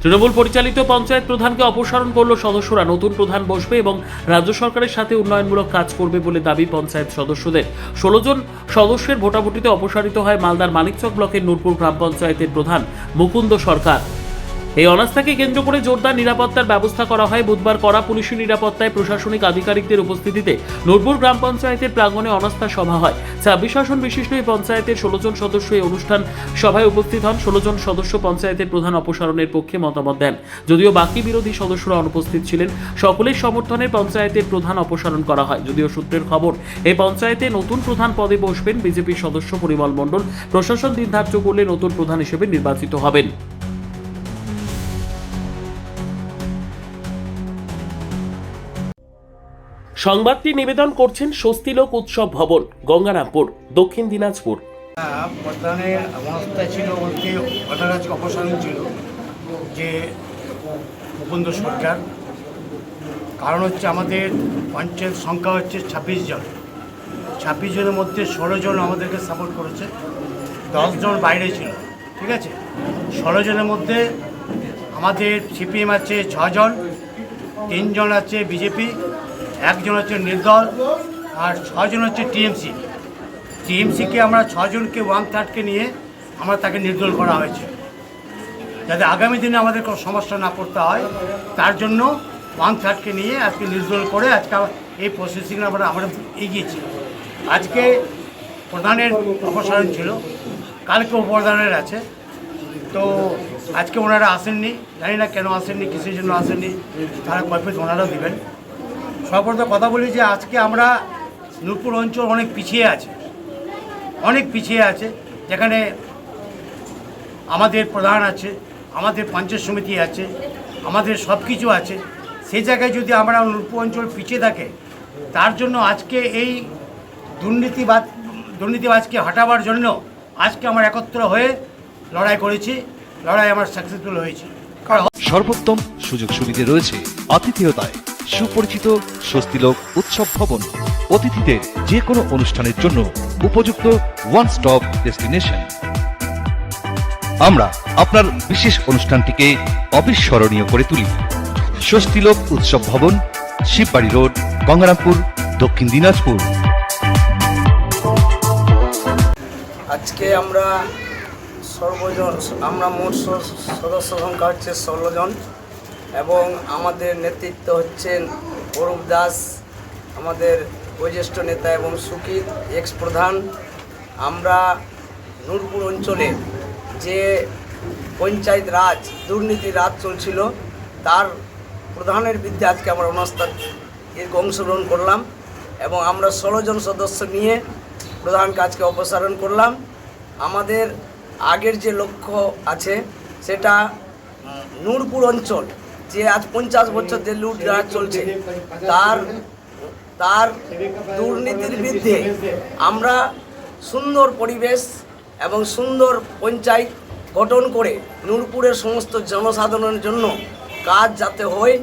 তৃণমূল পরিচালিত পঞ্চায়েত প্রধানকে অপসারণ করল সদস্যরা। নতুন প্রধান বসবে এবং রাজ্য সরকারের সাথে উন্নয়নমূলক কাজ করবে বলে দাবি পঞ্চায়েত সদস্যদের। 16 জন সদস্যের ভোটাভুটিতে অপসারিত হয় মালদার মানিকচক ব্লকের নূরপুর গ্রাম পঞ্চায়েতের প্রধান মুকুন্দ সরকার। এই অনাস্থাকে কেন্দ্র করে জোরদার নিরাপত্তার ব্যবস্থা করা হয়। বুধবার কড়া পুলিশি নিরাপত্তায় প্রশাসনিক আধিকারিকদের উপস্থিতিতে নূরপুর গ্রাম পঞ্চায়েতের প্রাঙ্গণে অনাস্থা সভা হয়। 26 আসন বিশিষ্ট এই পঞ্চায়েতের 16 জন সদস্য এই অনুষ্ঠান সভায় উপস্থিত হন। 16 জন সদস্য পঞ্চায়েতের প্রধান অপসারণের পক্ষে মতামত দেন। যদিও বাকি বিরোধী সদস্যরা অনুপস্থিত ছিলেন, সকলের সমর্থনে পঞ্চায়েতের প্রধান অপসারণ করা হয়। যদিও সূত্রের খবর, এই পঞ্চায়েতে নতুন প্রধান পদে বসবেন বিজেপির সদস্য পরিমল মণ্ডল। প্রশাসন দিন ধার্য করলে নতুন প্রধান হিসেবে নির্বাচিত হবেন। সংবাদটি নিবেদন করছেন স্বস্তিলোক উৎসব ভবন, গঙ্গারামপুর, দক্ষিণ দিনাজপুর। প্রধানের অবস্থা ছিল বলতে প্রধান আজকে অপসারণ ছিল যে মুকুন্দ সরকার। কারণ হচ্ছে আমাদের পঞ্চায়েত সংখ্যা হচ্ছে 26 জন। 26 জনের মধ্যে 16 জন আমাদেরকে সাপোর্ট করেছে, 10 জন বাইরে ছিল। ঠিক আছে, 16 জনের মধ্যে আমাদের সিপিএম আছে 6 জন, 3 জন আছে বিজেপি, 1 জন হচ্ছে নির্দল, আর 6 জন হচ্ছে টিএমসি। টিএমসিকে আমরা 6 জনকে 1/3 নিয়ে আমরা তাকে নির্দল করা হয়েছে, যাতে আগামী দিনে আমাদের কোনো সমস্যা না পড়তে হয়। তার জন্য 1/3 নিয়ে আজকে নির্দল করে আজকে এই প্রসেসিং আমরা এগিয়েছি। আজকে প্রধানের অপসারণ ছিল, কালকে উপপ্রধানের আছে। তো আজকে ওনারা আসেননি, জানি না কেন আসেননি, কিসের জন্য আসেননি, তারা কয়েকদিন ওনারাও দেবেন। সর্বপ্রথম কথা বলি যে আজকে আমরা নূরপুর অঞ্চল অনেক পিছিয়ে আছে, যেখানে আমাদের প্রধান আছে, আমাদের পঞ্চায়েত সমিতি আছে, আমাদের সব কিছু আছে। সেই জায়গায় যদি আমরা নূরপুর অঞ্চল পিছিয়ে থাকে, তার জন্য আজকে এই দুর্নীতিবাজকে হটাবার জন্য আজকে আমরা একত্র হয়ে লড়াই করেছি, লড়াই আমার সাকসেসফুল হয়েছে। সর্বোত্তম সুযোগ সুবিধে রয়েছে আতিথেয়তায়। সুপরিচিত স্বস্তিলোক উৎসব ভবন, অতিথিদের যে কোনো অনুষ্ঠানের জন্য উপযুক্ত ওয়ান স্টপ ডেস্টিনেশন। আমরা আপনার বিশেষ অনুষ্ঠানটিকে অবিস্মরণীয় করে তুলি। স্বস্তিলোক উৎসব ভবন, শিববাড়ি রোড, গঙ্গারামপুর, দক্ষিণ দিনাজপুর। আজকে আমরা মোট সদস্য সংখ্যা হচ্ছে 16 জন এবং আমাদের নেতৃত্ব হচ্ছেন অরূপ দাস, আমাদের বয়োজ্যেষ্ঠ নেতা, এবং সুকিত এক্স প্রধান। আমরা নূরপুর অঞ্চলে যে পঞ্চায়েত রাজ দুর্নীতির রাজ চলছিল, তার প্রধানের বিরুদ্ধে আজকে আমরা অনাস্থার অংশগ্রহণ করলাম এবং আমরা 16 জন সদস্য নিয়ে প্রধান কাজকে অপসারণ করলাম। আমাদের আগের যে লক্ষ্য আছে সেটা নূরপুর অঞ্চল যে আজ 50 বছর যে লুটরাজ চলছে, তার দুর্নীতির বিরুদ্ধে আমরা সুন্দর পরিবেশ এবং সুন্দর পঞ্চায়েত গঠন করে নূরপুরের সমস্ত জনসাধারণের জন্য কাজ যাতে হয়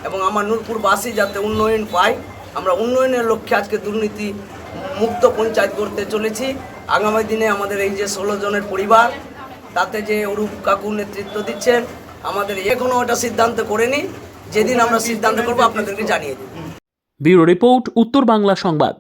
এবং আমার নূরপুরবাসী যাতে উন্নয়ন পায়, আমরা উন্নয়নের লক্ষ্যে আজকে দুর্নীতি মুক্ত পঞ্চায়েত করতে চলেছি। আগামী দিনে আমাদের এই যে 16 জনের পরিবার, তাতে যে অরূপ কাকু নেতৃত্ব দিচ্ছেন, আমাদের এখনও ওটা সিদ্ধান্ত করেনি। যেদিন আমরা সিদ্ধান্ত করবো আপনাদেরকে জানিয়ে দেব। ব্যুরো রিপোর্ট, উত্তর বাংলা সংবাদ।